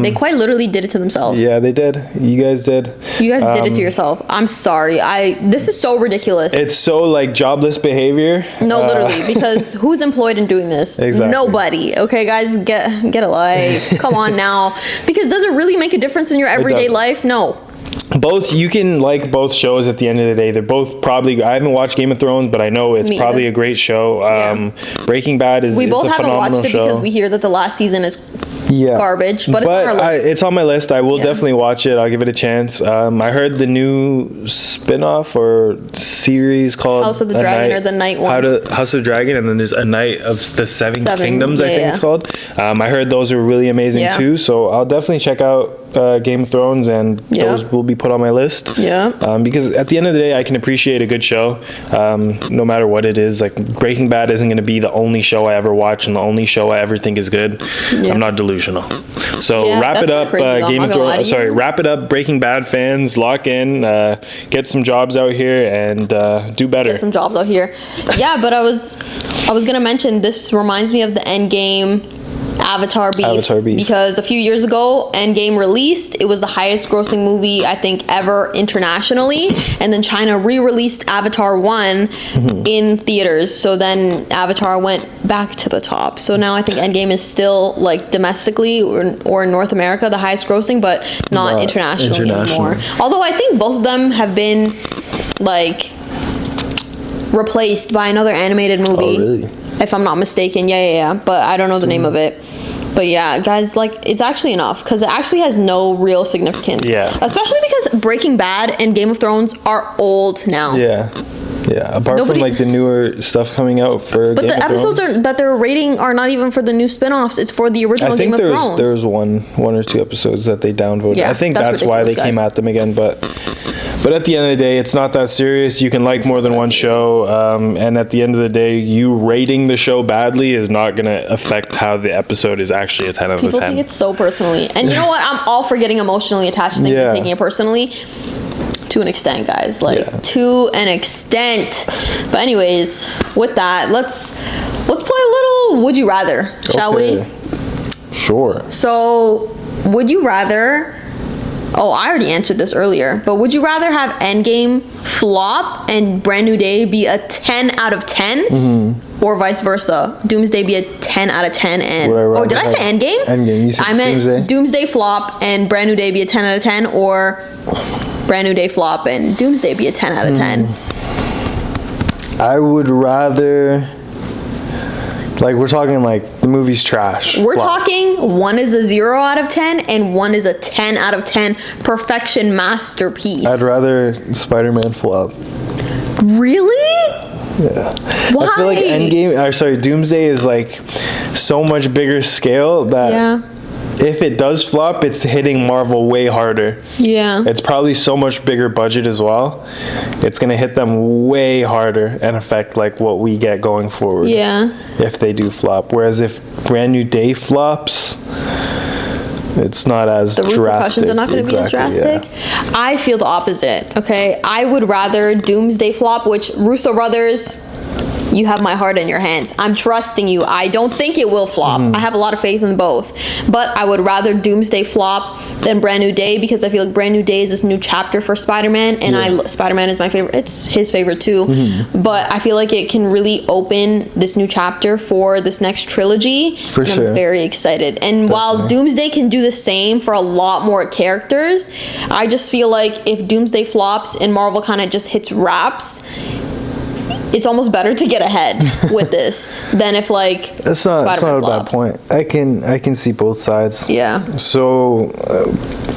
They quite literally did it to themselves. Yeah, they did. You guys did. You guys did it to yourself. I'm sorry. This is so ridiculous. It's so like jobless behavior. No, literally, because who's employed in doing this? Exactly. Nobody. Okay, guys, get a life. Come on now. Because does it really make a difference in your everyday doesn't. life? No. Both, you can like both shows at the end of the day. They're both probably, I haven't watched Game of Thrones, but I know it's Me probably either. a great show. Breaking Bad is We both a haven't phenomenal watched it show. because we hear that the last season is Yeah. garbage, but it's on our list. It's on my list. I will Yeah. definitely watch it. I'll give it a chance. I heard the new spin-off or series called House of the Dragon or the Night one. House of Dragon, and then there's A Night of the Seven Kingdoms, I yeah, think yeah. it's called. I heard those are really amazing Yeah. too, so I'll definitely check out Game of Thrones, and Yeah. those will be put on my list. Yeah. Because at the end of the day, I can appreciate a good show, no matter what it is. Like Breaking Bad isn't going to be the only show I ever watch and the only show I ever think is good. Yeah. I'm not delusional. So Yeah, wrap that's it kinda up, crazy, though. I'm Game not of gonna lie to Thrones. you. Sorry, wrap it up, Breaking Bad fans. Lock in, get some jobs out here, and do better. Get some jobs out here. Yeah, but I was gonna mention this reminds me of the Endgame Avatar beef. Because a few years ago, Endgame released. It was the highest grossing movie, I think, ever internationally. And then China re-released Avatar 1 in theaters. So then Avatar went back to the top. So now I think Endgame is still, like, domestically or in North America, the highest grossing, but not internationally anymore. Although I think both of them have been, like, replaced by another animated movie. Oh, really? If I'm not mistaken. Yeah. But I don't know the name of it. But yeah, guys, like, it's actually enough because it actually has no real significance. Yeah. Especially because Breaking Bad and Game of Thrones are old now. Yeah. Apart from like the newer stuff coming out for But Game the of episodes Thrones. that they're rating are not even for the new spin-offs. It's for the original I think Game of Thrones. there was one or two episodes that they downvoted. Yeah, I think that's that's why they ridiculous, came guys. at them again. But at the end of the day, it's not that serious. You can like more than one show, and at the end of the day, you rating the show badly is not going to affect how the episode is actually a 10 out of People 10. take it so personally. And you know what? I'm all for getting emotionally attached to things and taking it personally. To an extent, guys. Like, to an extent. But anyways, with that, let's play a little Would You Rather, shall we? Sure. So, would you rather... Oh, I already answered this earlier. But would you rather have Endgame flop and Brand New Day be a 10 out of 10? or vice versa? Doomsday be a 10 out of 10 and did I say Endgame? Endgame. You said I meant Doomsday. Doomsday flop and Brand New Day be a 10 out of 10, or Brand New Day flop and Doomsday be a 10 out of 10. I would rather, like, we're talking like the movie's trash. We're Flop. talking one is a 0 out of 10 and one is a 10 out of 10 perfection masterpiece. I'd rather Spider-Man flop. Really? Yeah. Why? I feel like Doomsday is like so much bigger scale that if it does flop, it's hitting Marvel way harder. Yeah. It's probably so much bigger budget as well. It's gonna hit them way harder and affect like what we get going forward. Yeah. If they do flop. Whereas if Brand New Day flops, it's not as drastic. The repercussions are not going to be as drastic. Yeah. I feel the opposite, okay? I would rather Doomsday flop, which Russo brothers, you have my heart in your hands. I'm trusting you. I don't think it will flop. I have a lot of faith in both. But I would rather Doomsday flop than Brand New Day, because I feel like Brand New Day is this new chapter for Spider-Man, and Spider-Man is my favorite. It's his favorite too. But I feel like it can really open this new chapter for this next trilogy. For sure. I'm very excited. And while Doomsday can do the same for a lot more characters, I just feel like if Doomsday flops and Marvel kind of just hits wraps, it's almost better to get ahead with this than if like That's not a bad point. I can see both sides. Yeah. So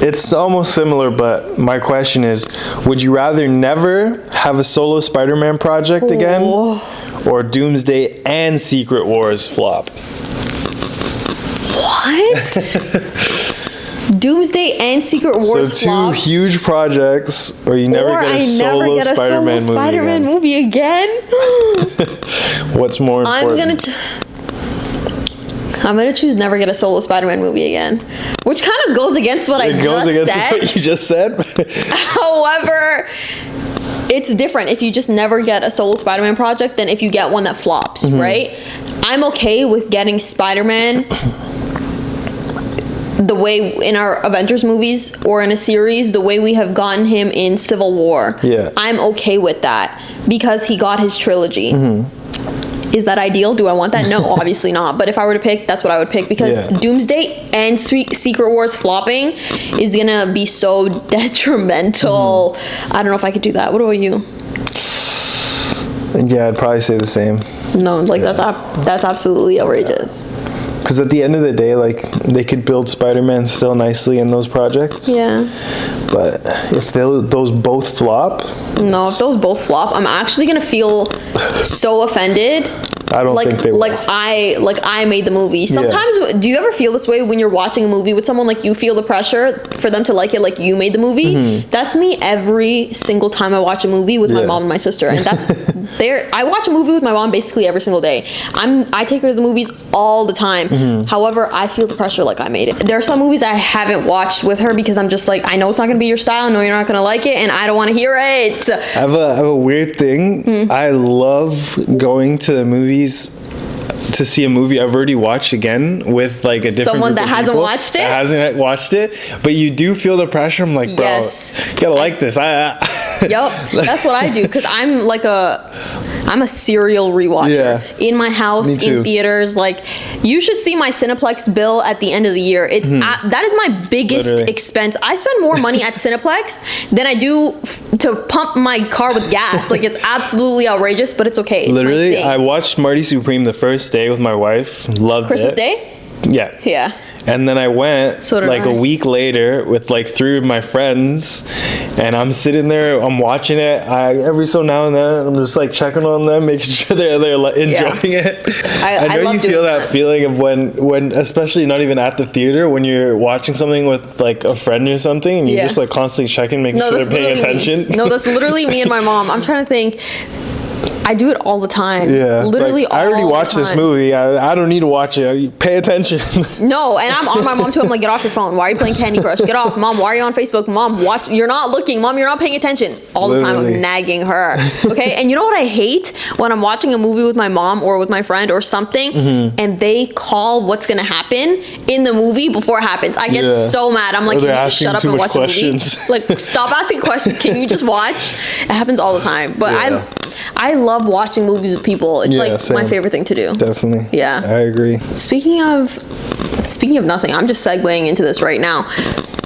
it's almost similar, but my question is, would you rather never have a solo Spider-Man project again, or Doomsday and Secret Wars flop? What? Doomsday and Secret Wars So two flops. huge projects, or you never get a solo Spider-Man movie again. What's more important? I'm gonna choose never get a solo Spider-Man movie again, which kind of goes against what I just said. What you just said. However, it's different if you just never get a solo Spider-Man project than if you get one that flops, right? I'm okay with getting Spider-Man the way in our Avengers movies or in a series, the way we have gotten him in Civil War. Yeah. I'm okay with that because he got his trilogy. Is that ideal? Do I want that? No, obviously not. But if I were to pick, that's what I would pick, because Doomsday and Secret Wars flopping is gonna be so detrimental. I don't know if I could do that. What about you? Yeah, I'd probably say the same. No, like that's absolutely outrageous. Because at the end of the day, like, they could build Spider-Man still nicely in those projects. Yeah. But if those both flop... No, if those both flop, I'm actually going to feel so offended. I don't think they will. I made the movie. Sometimes, do you ever feel this way when you're watching a movie with someone? Like, you feel the pressure for them to like it like you made the movie? That's me every single time I watch a movie with my mom and my sister. And that's... I watch a movie with my mom basically every single day. I take her to the movies all the time. However, I feel the pressure like I made it. There are some movies I haven't watched with her because I'm just like, I know it's not going to be your style. I know you're not going to like it, and I don't want to hear it. I have a weird thing. I love going to the movies to see a movie I've already watched again with like a different someone group that of hasn't people watched it. That hasn't watched it, but you do feel the pressure. I'm like, bro, you gotta like this. Yup, that's what I do, because I'm a serial rewatcher in my house, in theaters. Like, you should see my Cineplex bill at the end of the year. It's that is my biggest expense. I spend more money at Cineplex than I do to pump my car with gas. Like, it's absolutely outrageous, but it's okay. It's literally, I watched Marty Supreme the first day with my wife. Loved Christmas it. Day? Yeah. Yeah. And then I went a week later with like 3 of my friends, and I'm sitting there, I'm watching it. Every so now and then, I'm just like checking on them, making sure they're enjoying it. I know you feel that feeling of when, especially not even at the theater, when you're watching something with like a friend or something, and you're just like constantly checking, making sure they're paying attention. No, that's literally me and my mom. I'm trying to think. I do it all the time. Yeah. Literally all the time. I already watched this movie. I don't need to watch it. Pay attention. No, and I'm on my mom too. I'm like, get off your phone. Why are you playing Candy Crush? Get off. Mom, why are you on Facebook? Mom, watch. You're not looking. Mom, you're not paying attention. All the time I'm nagging her. Okay? And you know what I hate? When I'm watching a movie with my mom or with my friend or something, and they call what's going to happen in the movie before it happens. I get so mad. I'm like, can you just shut up and watch the movie? Like, stop asking questions. Can you just watch? It happens all the time. But I love love watching movies with people. It's like same. my favorite thing to do. Definitely. Yeah. I agree. Speaking of nothing, I'm just segueing into this right now.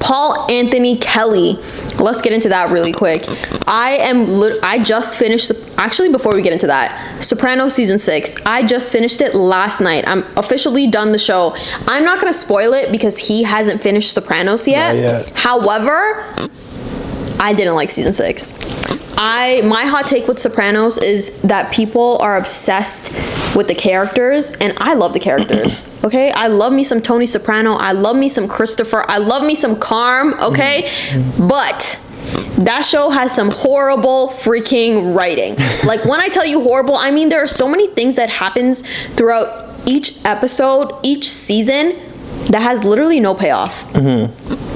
Paul Anthony Kelly. Let's get into that really quick. I just finished, actually before we get into that, Sopranos season 6. I just finished it last night. I'm officially done the show. I'm not going to spoil it because he hasn't finished Sopranos yet. Not yet. However, I didn't like season 6. My hot take with Sopranos is that people are obsessed with the characters, and I love the characters. Okay, I love me some Tony Soprano. I love me some Christopher. I love me some Carm. Okay, but that show has some horrible freaking writing. Like, when I tell you horrible, I mean there are so many things that happens throughout each episode, each season, that has literally no payoff.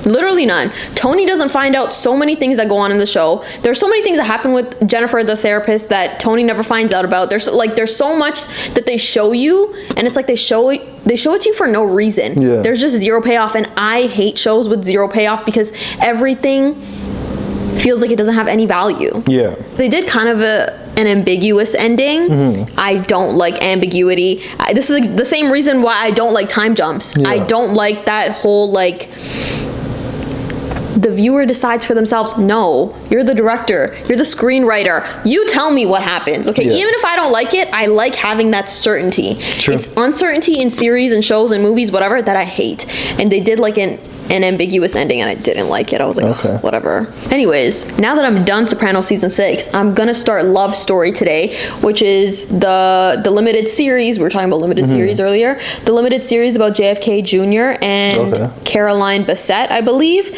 Literally none. Tony doesn't find out so many things that go on in the show. There's so many things that happen with Jennifer, the therapist, that Tony never finds out about. There's so much that they show you, and it's like they show it to you for no reason. Yeah. There's just zero payoff, and I hate shows with zero payoff because everything feels like it doesn't have any value. Yeah. They did kind of an ambiguous ending. I don't like ambiguity. This is like the same reason why I don't like time jumps. Yeah. I don't like that whole like the viewer decides for themselves. No, you're the director, you're the screenwriter, you tell me what happens. Okay, Yeah. even if I don't like it, I like having that certainty. True. It's uncertainty in series and shows and movies, whatever, that I hate. And they did like an ambiguous ending, and I didn't like it. I was like, Okay. whatever. Anyways, now that I'm done Sopranos season 6, I'm gonna start Love Story today, which is the limited series. We were talking about limited series earlier. The limited series about JFK Jr. and Caroline Bessette, I believe.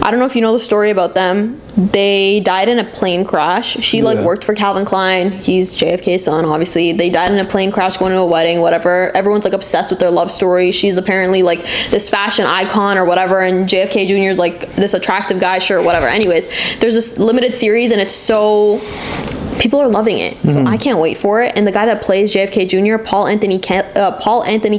I don't know if you know the story about them. They died in a plane crash. She like worked for Calvin Klein. He's JFK's son, obviously. They died in a plane crash going to a wedding, whatever. Everyone's like obsessed with their love story. She's apparently like this fashion icon or whatever, and JFK Jr. is like this attractive guy, sure, whatever. Anyways, there's this limited series, and it's so... people are loving it, so I can't wait for it. And the guy that plays JFK Jr., Paul Anthony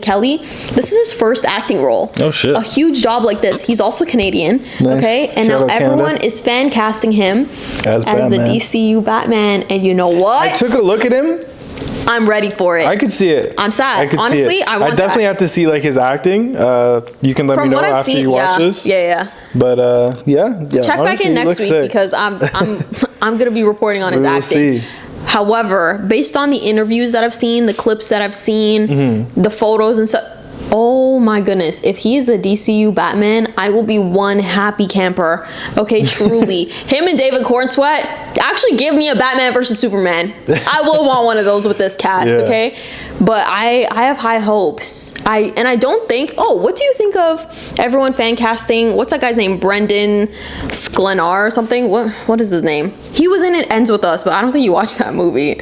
Kelly, this is his first acting role. Oh shit! A huge job like this. He's also Canadian. Nice. Okay, and Shout now out everyone Canada. is fan casting him as the Batman. DCU Batman. And you know what? I took a look at him. I'm ready for it. I could see it. I'm sad. I could Honestly, see it. I want definitely that. have to see like his acting. You can let From me know what I've after seen, you watch this. yeah. But yeah. Check back honestly, in he next looks week sick. because I'm gonna be reporting on his We will acting. see. However, based on the interviews that I've seen, the clips that I've seen, the photos and stuff, oh my goodness, if he is the DCU Batman, I will be one happy camper. Okay, truly. Him and David Cornsweet, actually give me a Batman versus Superman. I will want one of those with this cast, Yeah. okay? But I have high hopes. I don't think, what do you think of everyone fan casting, what's that guy's name? Brendan Sklenar or something? What is his name? He was in It Ends With Us, but I don't think you watched that movie.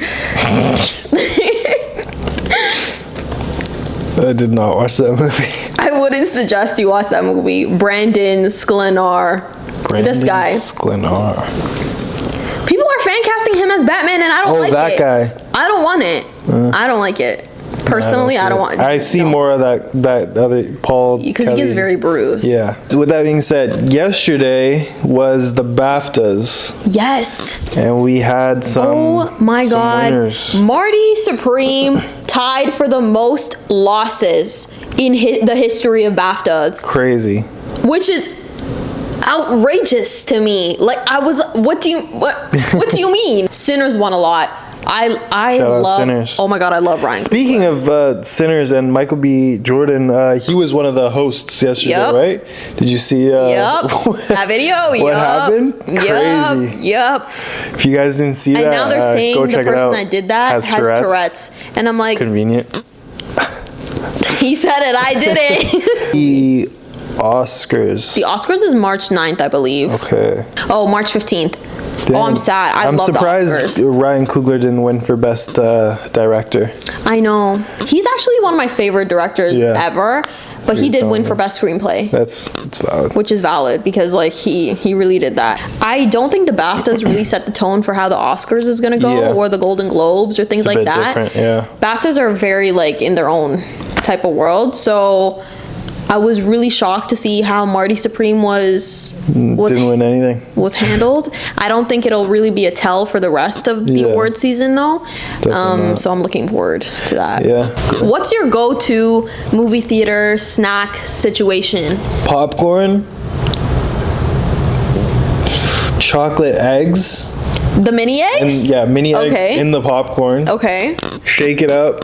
I did not watch that movie. I wouldn't suggest you watch that movie. Brandon Sklenar. This guy. Sklenar. People are fan casting him as Batman, and I don't like that it. guy. I don't want it. I don't like it. Personally, I don't want it. I see more of that other Paul because he gets very bruised. Yeah. So with that being said, yesterday was the BAFTAs. Yes. And we had some. Oh my God. Winners. Marty Supreme tied for the most losses in the history of BAFTAs. Crazy. Which is outrageous to me. Like, I was, what do you mean? Sinners won a lot. I Shout out love Sinners. Oh my God, I love Ryan. Speaking of Sinners and Michael B. Jordan, he was one of the hosts yesterday, Yep. right? Did you see? Yep. That video. What happened? Yep. Crazy. Yep. If you guys didn't see that, And now they're saying go the check it person out. that did that has Tourette's. And I'm like, Convenient. he said it, I did it. The Oscars. The Oscars is March 9th, I believe. Okay. Oh, March 15th. Damn. Oh, I'm sad. I I'm love surprised the Oscars. Ryan Coogler didn't win for Best Director. I know. He's actually one of my favorite directors ever, but he did win for Best Screenplay. It's valid. Which is valid because like he really did that. I don't think the BAFTAs really set the tone for how the Oscars is gonna go or the Golden Globes or things It's a like bit that. different, yeah. BAFTAs are very like in their own type of world, so I was really shocked to see how Marty Supreme was Didn't win anything. was handled. I don't think it'll really be a tell for the rest of the award season though. So I'm looking forward to that. Yeah. What's your go-to movie theater snack situation? Popcorn, chocolate eggs. The mini eggs? And, yeah, mini eggs Okay. in the popcorn. Okay. Shake it up.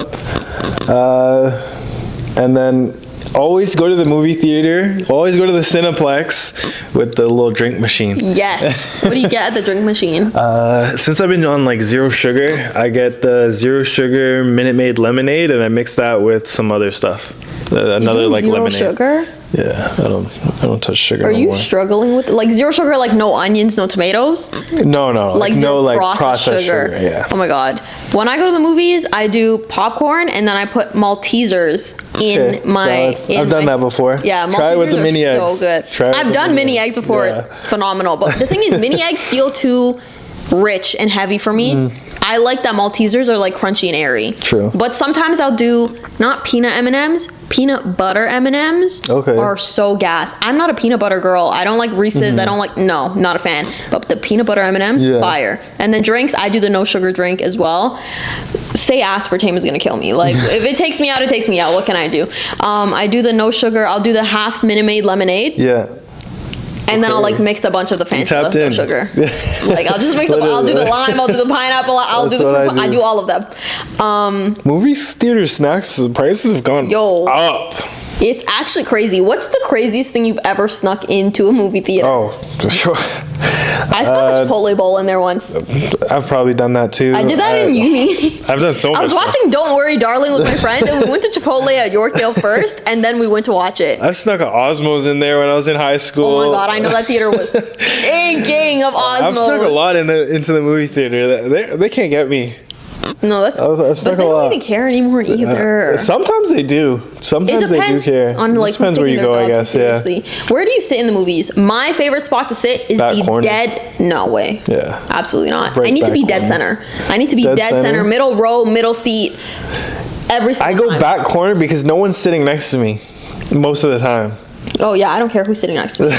And then always go to the movie theater. Always go to the Cineplex with the little drink machine. Yes. What do you get at the drink machine? Since I've been on like zero sugar, I get the zero sugar Minute Maid lemonade, and I mix that with some other stuff. Another like zero lemonade. sugar? Yeah, I don't touch sugar. Are no you more. struggling with like zero sugar, like no onions, no tomatoes? No, Like no, zero like processed sugar. Yeah. Oh my god. When I go to the movies, I do popcorn and then I put Maltesers in Okay, my. I've done that before. Yeah, Maltesers Try it with the mini are eggs. so good. Try it with I've the done mini eggs. eggs before. Yeah. Phenomenal. But the thing is, mini eggs feel too rich and heavy for me. I like that Maltesers are like crunchy and airy. True. But sometimes I'll do not peanut M&Ms, peanut butter M&Ms. Okay. Are so gas. I'm not a peanut butter girl. I don't like Reese's. I don't like, no, not a fan. But the peanut butter M&Ms, Yeah. fire. And then drinks, I do the no sugar drink as well. Say aspartame is gonna kill me. Like if it takes me out, it takes me out. What can I do? I do the no sugar. I'll do the half Minute Maid lemonade. Yeah. And then I'll Okay. like mix a bunch of the Fanta tapped no in. sugar. Like I'll just mix them. I'll do the lime. I'll do the pineapple. I'll do That's the what fruit. I I do. do all of them. Movie theater snacks, the prices have gone Yo. up. It's actually crazy. What's the craziest thing you've ever snuck into a movie theater? Oh, sure. I snuck a Chipotle bowl in there once. I've probably done that too. I did that in uni. I've done so much. I was stuff. watching Don't Worry Darling with my friend and we went to Chipotle at Yorkdale first and then we went to watch it. I snuck an Osmos in there when I was in high school. Oh my god, I know that theater was stinking of Osmos. I've snuck a lot into the movie theater. They can't get me. No, that's I've but snuck they a don't lot. even care anymore either. Sometimes they do. Sometimes It depends they do care. on It like just depends who's where you taking go, their I dog too guess. Yeah. seriously. Where do you sit in the movies? My favorite spot to sit is Back the corner. dead. No way. Yeah. Absolutely not. Right I need to back be dead corner. center. I need to be Dead dead center, center? middle row, middle seat. Every I single go time. back corner because no one's sitting next to me most of the time. Oh yeah, I don't care who's sitting next to me.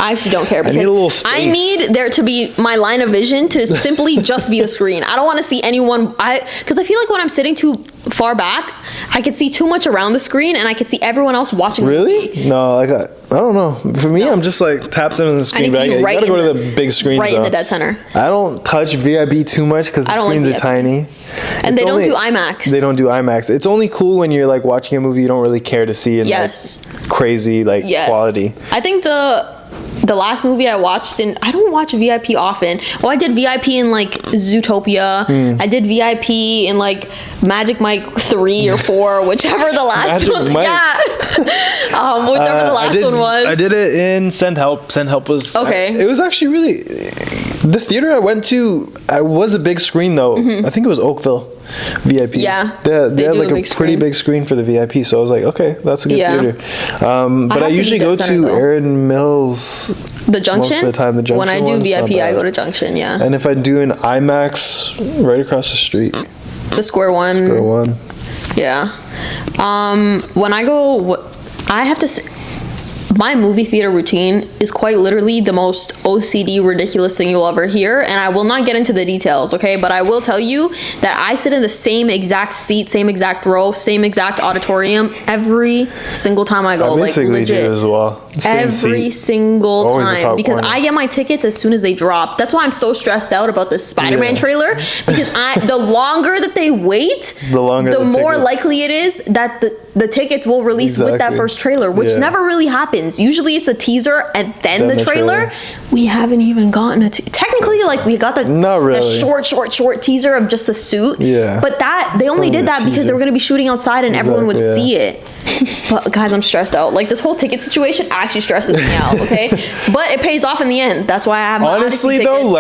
I actually don't care because need a little I space. need there to be my line of vision to simply just be the screen. I don't want to see anyone. Because I feel like when I'm sitting too far back, I could see too much around the screen and I could see everyone else watching. the movie. Really? No, like I don't know. For me, I'm just like tapped into the I screen. need to But be you right gotta go in to the big screens. right in though. the dead center. I don't touch VIP too much because the I don't like screens are VIP. tiny. And they It's don't only- do IMAX. They don't do IMAX. It's only cool when you're like watching a movie you don't really care to see in Yes. like crazy like Yes. quality. I think the last movie I watched, and I don't watch VIP often. Oh, I did VIP in like Zootopia. I did VIP in like Magic Mike 3 or 4, whichever the last Magic one. Mike. Yeah. Whichever the last one was. I did it in Send Help. Send Help was Okay. it was actually really the theater I went to. I was a big screen though. I think it was Oakville VIP. Yeah, they they had do like a a big pretty screen. big screen for the VIP. So I was like, okay, that's a good Yeah. theater. But have I to usually be go dead center, to though. Aaron Mills. The Junction? Most of the time, the Junction When I do one's not VIP, I bad. go to Junction, yeah. And if I do an IMAX, right across the street. The Square One. For one. Yeah. When I go, I have to say, my movie theater routine is quite literally the most OCD ridiculous thing you'll ever hear, and I will not get into the details, okay? But I will tell you that I sit in the same exact seat, same exact row, same exact auditorium every single time I go. I Like basically legit. do as well. Same Every seat. single Always the time top because corner. I get my tickets as soon as they drop. That's why I'm so stressed out about this Spider-Man Yeah. trailer because the longer that they wait, The longer the more tickets. likely it is that the tickets will release with that Exactly. first trailer, which Yeah. never really happens. Usually it's a teaser and then the the trailer. trailer. We haven't even gotten technically like we got the Not really. short teaser of just the suit. Yeah. But that they only only did the that because they teaser. were going to be shooting outside and everyone would Exactly, see it. But guys, I'm stressed out. Like this whole ticket situation actually stresses me out, okay? But it pays off in the end. That's why I have my Honestly Odyssey though, tickets.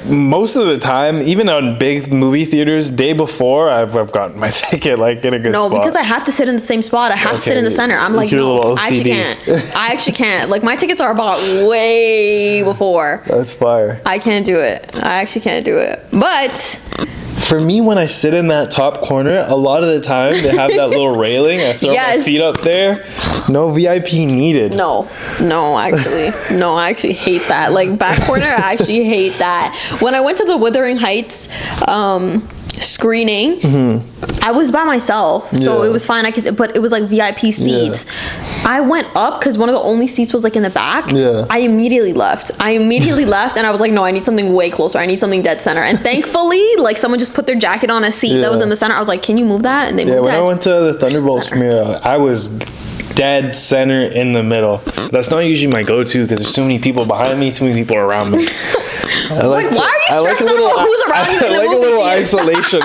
like most of the time, even on big movie theaters, day before I've gotten my ticket like in a good No, spot. because I have to sit in the same spot. I have to sit Okay, in the center. I'm like, you're a no, little I actually OCD. can't. I actually can't. Like my tickets are bought way before. That's fire. I can't do it. I actually can't do it. But For me, when I sit in that top corner, a lot of the time they have that little railing. I throw my feet up there. No VIP needed. No, actually. No, I actually hate that. Like, back corner, I actually hate that. When I went to the Wuthering Heights screening, I was by myself, so it was fine. But it was like VIP seats. I went up because one of the only seats was like in the back. I immediately left. And I was like, no, I need something way closer. I need something dead center. And thankfully, like, someone just put their jacket on a seat that was in the center. I was like, can you move that? And they moved it. When I went to the Thunderbolts premiere, I was dead center in the middle. That's not usually my go-to because there's too many people behind me, too many people around me. Why are you stressed out about who's around you in the movie? I like a little isolation.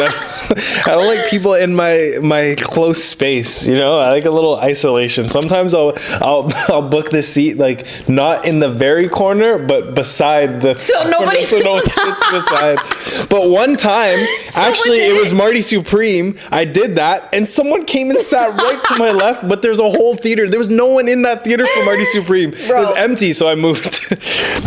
I don't like people in my close space, you know? I like a little isolation. Sometimes I'll book the seat, like, not in the very corner, but beside the so nobody sits beside. But one time, actually, it was Marty Supreme. I did that, and someone came and sat right to my left, but there's a whole theater. There was no one in that theater for Marty Supreme. It was empty, so I moved.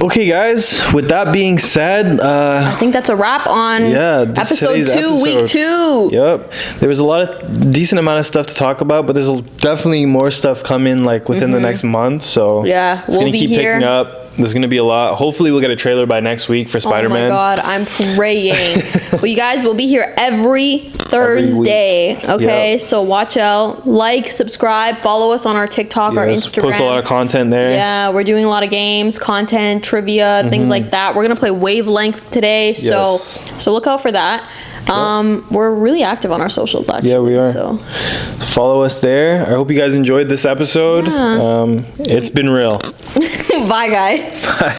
Okay, guys, with that being said, I think that's a wrap on episode 2, week 2. Yep. There was a lot of decent amount of stuff to talk about, but there's definitely more stuff coming like within the next month. So yeah, it's gonna keep picking up. There's gonna be a lot. Hopefully, we'll get a trailer by next week for Spider-Man. Oh my God, I'm praying. Well, you guys will be here every Thursday. Okay, so watch out, like, subscribe, follow us on our TikTok, our Instagram. Post a lot of content there. Yeah, we're doing a lot of games, content, trivia, things like that. We're gonna play Wavelength today, so look out for that. We're really active on our socials, actually. Yeah, we are. So follow us there. I hope you guys enjoyed this episode. It's been real. Bye, guys. Bye.